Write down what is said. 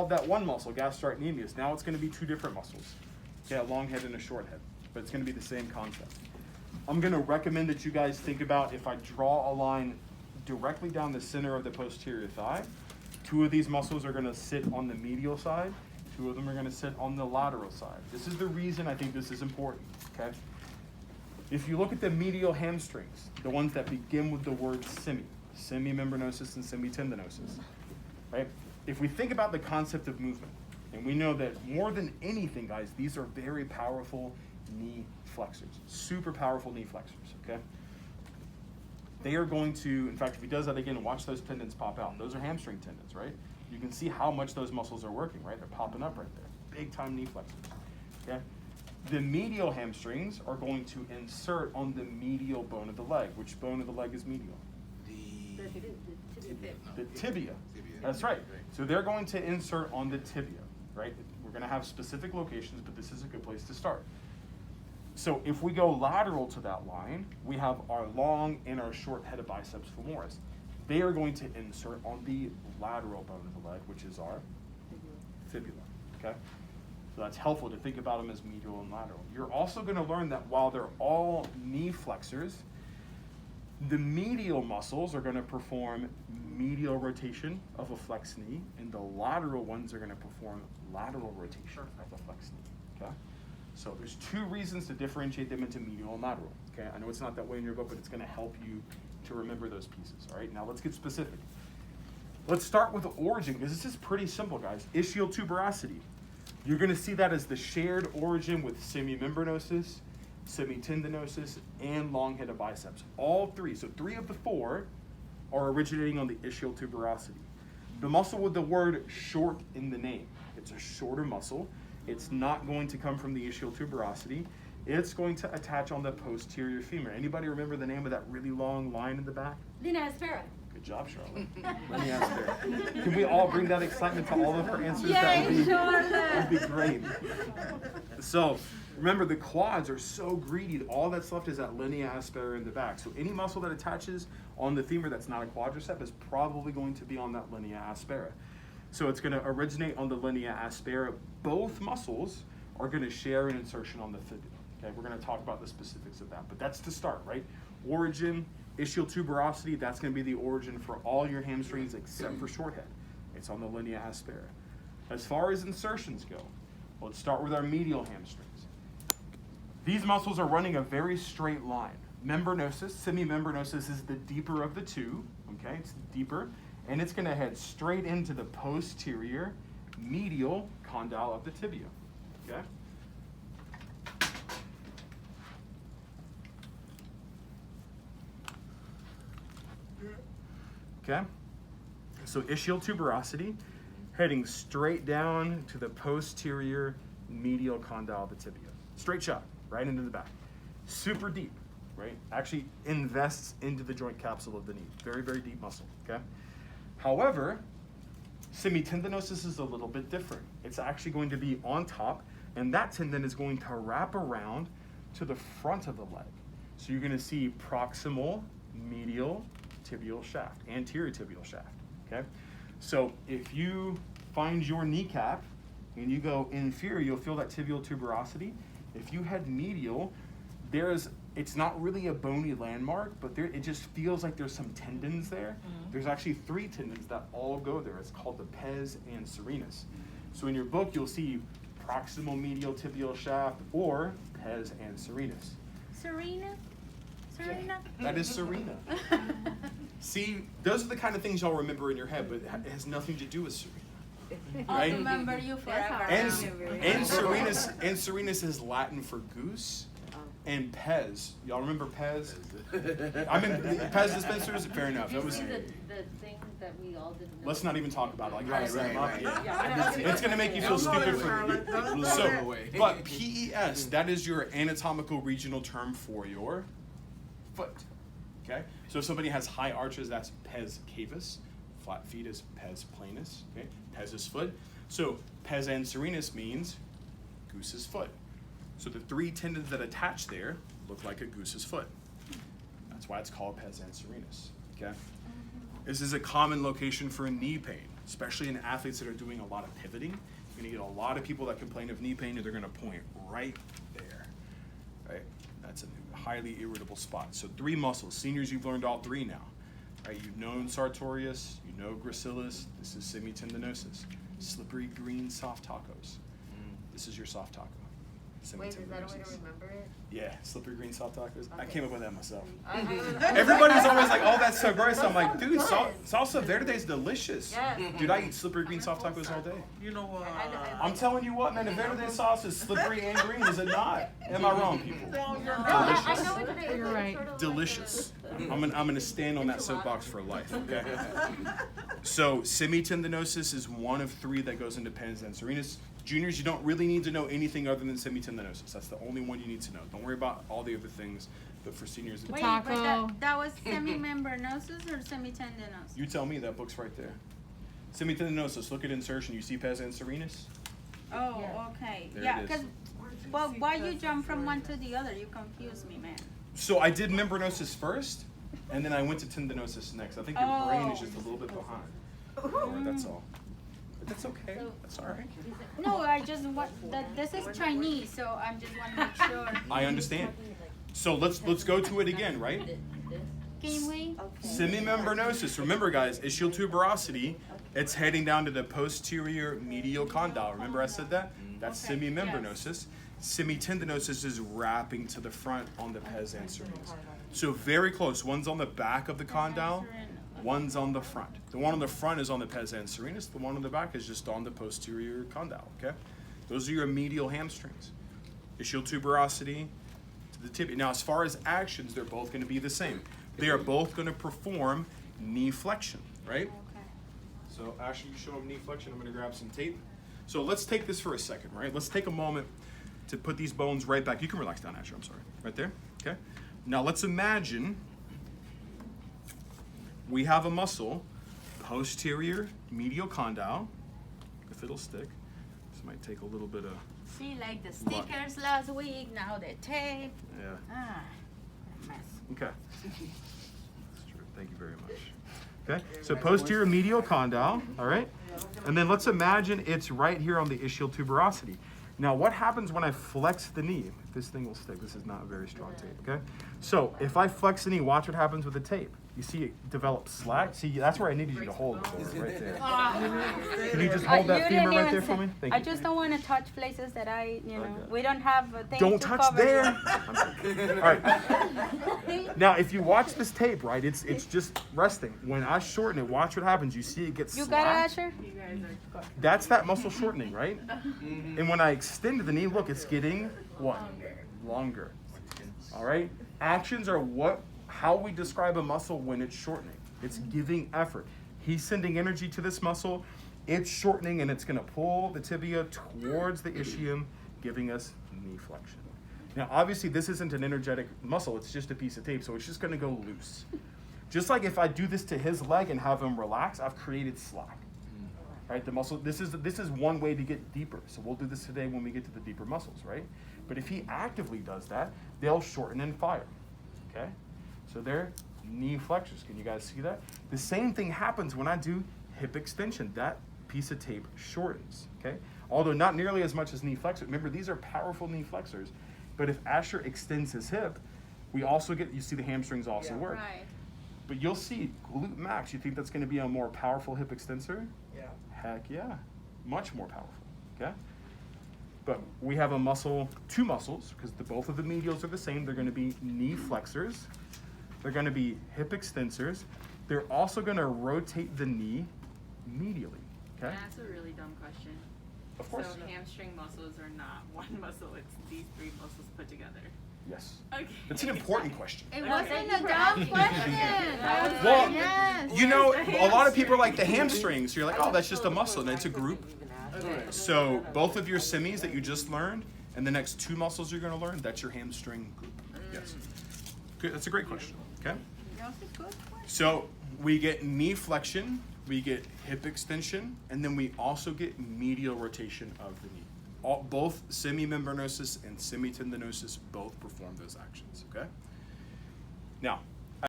That one muscle, gastrocnemius, now it's going to be two different muscles. Okay, a long head and a short head, but it's going to be the same concept. I'm going to recommend that you guys think about, if I draw a line directly down the center of the posterior thigh, two of these muscles are going to sit on the medial side, two of them are going to sit on the lateral side. This is the reason I think this is important, okay? If you look at the medial hamstrings, the ones that begin with the word semimembranosus and semitendinosus, right? If we think about the concept of movement, and we know that more than anything, guys, these are very powerful knee flexors, super powerful knee flexors, okay? They are going to, in fact, if he does that again, watch those tendons pop out. Those are hamstring tendons, right? You can see how much those muscles are working, right? They're popping up right there. Big time knee flexors, okay? The medial hamstrings are going to insert on the medial bone of the leg. Which bone of the leg is medial? The tibia. That's right. So they're going to insert on the tibia, right? We're going to have specific locations, but this is a good place to start. So if we go lateral to that line, we have our long and our short head of biceps femoris. They are going to insert on the lateral bone of the leg, which is our fibula, okay? So that's helpful to think about them as medial and lateral. You're also going to learn that while they're all knee flexors, the medial muscles are going to perform medial rotation of a flexed knee, and the lateral ones are going to perform lateral rotation of a flexed knee, okay? So there's two reasons to differentiate them into medial and lateral, okay? I know it's not that way in your book, but it's going to help you to remember those pieces, all right? Now let's get specific. Let's start with the origin, because this is pretty simple, guys. Ischial tuberosity. You're going to see that as the shared origin with semimembranosus, semitendinosus, and long head of biceps. All three, so three of the four are originating on the ischial tuberosity. The muscle with the word short in the name. It's a shorter muscle. It's not going to come from the ischial tuberosity. It's going to attach on the posterior femur. Anybody remember the name of that really long line in the back? Linea aspera. Good job, Charlotte. Linea aspera. Can we all bring that excitement to all of our answers? Yay, That would be great. So remember, the quads are so greedy. All that's left is that linea aspera in the back. So any muscle that attaches on the femur that's not a quadricep is probably going to be on that linea aspera. So it's going to originate on the linea aspera. Both muscles are going to share an insertion on the fibula. Okay, we're going to talk about the specifics of that, but that's the start, right? Origin, ischial tuberosity, that's going to be the origin for all your hamstrings except for short head. It's on the linea aspera. As far as insertions go, let's start with our medial hamstrings. These muscles are running a very straight line. Membranosus, semimembranosus is the deeper of the two, okay? It's deeper, and it's going to head straight into the posterior medial condyle of the tibia, okay? Okay, so ischial tuberosity, heading straight down to the posterior medial condyle of the tibia. Straight shot, right into the back. Super deep, right? Actually invests into the joint capsule of the knee. Very, very deep muscle, okay? However, semitendinosus is a little bit different. It's actually going to be on top, and that tendon is going to wrap around to the front of the leg. So you're gonna see proximal medial tibial shaft, anterior tibial shaft, okay? So if you find your kneecap and you go inferior, you'll feel that tibial tuberosity. If you head medial, it's not really a bony landmark, but it just feels like there's some tendons there. Mm-hmm. There's actually three tendons that all go there. It's called the pes and serenus. So in your book, you'll see proximal medial tibial shaft or pes and serenus. Serena? That is Serena. See, those are the kind of things y'all remember in your head, but it has nothing to do with Serena. I'll remember you forever. And Serenus is Latin for goose. And Pez, y'all remember Pez? I mean, Pez dispensers, fair enough. That was the thing that we all didn't know. Let's not even talk about it. Like, Right. It's going to make you feel stupid but PES, that is your anatomical regional term for your foot. Okay? So if somebody has high arches, that's pes cavus. Flat feet is pes planus. Okay? Pes is foot. So pes and serenus means goose's foot. So the three tendons that attach there look like a goose's foot. That's why it's called pes and serenus. Okay? This is a common location for knee pain. especially in athletes that are doing a lot of pivoting. You're gonna get a lot of people that complain of knee pain, and they're gonna point right there, right? That's a highly irritable spot. So 3 muscles. Seniors, you've learned all 3 now, right? You've known sartorius, you know gracilis. This is semitendinosus. Slippery green soft tacos. This is your soft taco. Wait, is that a way to remember it? Yeah, slippery green soft tacos. I Okay. came up with that myself. Everybody Everybody's always like, "Oh, that's so gross." I'm like, "Dude, salsa verde is delicious." Yes. Dude, I eat slippery green soft tacos all day. You know, I'm telling you what, man, the verde sauce is slippery and green, is it not? Am I wrong, people? I know it today. You're right. Delicious. I'm gonna stand on that soapbox for life, okay? So semitendinosus is one of 3 that goes into pons anserinatus. Juniors, you don't really need to know anything other than semitendinosus. That's the only one you need to know. Don't worry about all the other things. But for seniors, Wait, But Taco. that was semimembranosus or semitendinosus? you tell me. That book's right there. Semitendinosus. Look at insertion. You see pons anserinatus? Oh, Yeah. okay. There Yeah, it is. because, well, why you jump from one to the other? You confuse me, man. So I did membranosus first, and then I went to tendinosus next. I think your brain is just a little bit behind. Yeah, that's all. But that's okay. That's all right. No, I just want, this is Chinese, so I'm just want to make sure. I understand. So let's go to it again, right? Can we? Semimembranosus. Remember, guys, ischial tuberosity. It's heading down to the posterior medial condyle. Remember I said that? That's Okay, semimembranosus. Semitendinosus is wrapping to the front on the pes anserinatus. So very close. One's on the back of the condyle. One's on the front. The one on the front is on the pes anserinatus. The one on the back is just on the posterior condyle, okay? Those are your medial hamstrings. Ischial tuberosity to the tibia. Now, as far as actions, they're both going to be the same. They are both going to perform knee flexion, right? Okay. So, Ashley, you show them knee flexion. I'm going to grab some tape. So let's take this for a second, right? Let's take a moment to put these bones right back. You can relax down, Ashley. I'm sorry. Right there, okay? Now, let's imagine we have a muscle, posterior medial condyle, if it'll stick. This might take a little bit of, See, like the stickers last week, now the tape. yeah. Ah, mess. Okay. That's true. Thank you very much. Okay, so posterior medial condyle, all right? And then let's imagine it's right here on the ischial tuberosity. Now, what happens when I flex the knee? This thing will stick. This is not a very strong tape, okay? So if I flex the knee, watch what happens with the tape. You see it develop slack? See, that's where I needed you to hold it, Laura, right there. Can you just hold that You femur didn't right even there say- for me? Thank I you. just don't want to touch places that I, Okay. we don't have a thing Don't to touch cover there. it. All right. Now, if you watch this tape, right, it's just resting. When I shorten it, watch what happens. You see it gets You got it, slack. Asher? That's that muscle shortening, right? And when I extend the knee, look, it's getting what? Longer. All right? Actions are how we describe a muscle when it's shortening. It's giving effort. He's sending energy to this muscle. It's shortening, and it's going to pull the tibia towards the ischium, giving us knee flexion. Now, obviously, this isn't an energetic muscle. It's just a piece of tape, so it's just going to go loose. Just like if I do this to his leg and have him relax, I've created slack. Right? The muscle. This is one way to get deeper. So we'll do this today when we get to the deeper muscles, right? But if he actively does that, they'll shorten and fire. Okay? So they're knee flexors. Can you guys see that? The same thing happens when I do hip extension. That piece of tape shortens. Okay? Although not nearly as much as knee flexors. Remember, these are powerful knee flexors. But if Asher extends his hip, we also get, you see the hamstrings also work. Right. But you'll see glute max. You think that's going to be a more powerful hip extensor? Yeah. Heck yeah, much more powerful, okay? But we have a muscle, 2 muscles, because both of the medials are the same. They're going to be knee flexors. They're going to be hip extensors. They're also going to rotate the knee medially, okay? That's a really dumb question. Of course. So hamstring muscles are not one muscle, it's these 3 muscles put together. Yes. Okay. That's an important question. It Okay. wasn't Thank a you for dumb asking. question. I was Well, like, yes. You know, a lot of people are like the hamstrings. So you're like, oh, that's just a muscle, and it's a group. So both of your semis that you just learned, and the next 2 muscles you're going to learn, that's your hamstring group. Yes. Good. That's a great question. Okay. That was a good question. So we get knee flexion, we get hip extension, and then we also get medial rotation of the knee. Both semimembranosus and semitendinosus both perform those actions, okay? Now,